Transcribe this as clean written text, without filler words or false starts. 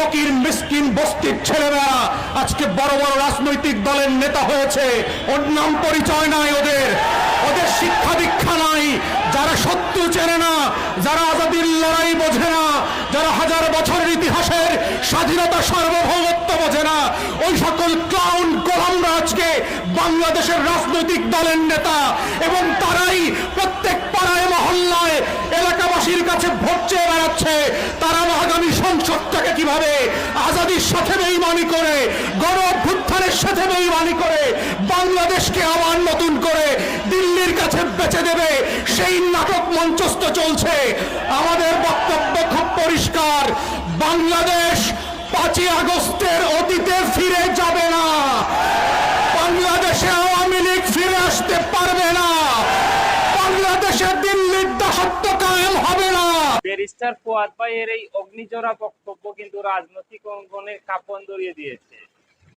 ফকির মিসকিন বস্তির ছেলেমেয়েরা আজকে বড় বড় রাজনৈতিক দলের নেতা হয়েছে। ওর নাম পরিচয় নাই, ওদের শিক্ষা দীক্ষা নাই। যারা সত্য চেনে না, যারা আজাদির লড়াই বোঝে না, যারা হাজার বছরের ইতিহাসের স্বাধীনতা সার্বভৌমত্ব বোঝে না, ওই সকল ক্লাউন গোলামরা আজকে বাংলাদেশের রাজনৈতিক দলের নেতা। এবং তারাই প্রত্যেক পাড়ায় মহল্লায় এলাকাবাসীর কাছে ভোট চেয়ে বেড়াচ্ছে। তারা আগামী সংসদটাকে কিভাবে আজাদির সাথে বেইমানি করে, গণ অভ্যুত্থানের সাথে বেইমানি করে বাংলাদেশকে আবার নতুন করে দিল্লির কাছে বেচে দেবে, সেই নাটক মঞ্চস্থ চলছে। আমাদের বক্তব্য খুব পরিষ্কার, বাংলাদেশ 5ই আগস্টের অতীতে ফিরে যাবে না। বাংলাদেশে আওয়ামী লীগ ফিরে আসতে পারবে না। বাংলাদেশে দিল্লির দাসত্ব কায়েম হবে না। ব্যারিস্টার ফুয়াদ ভাইয়ের এই অগ্নিঝরা বক্তব্য কিন্তু রাজনৈতিক অঙ্গনে কাঁপন ধরিয়ে দিয়েছে।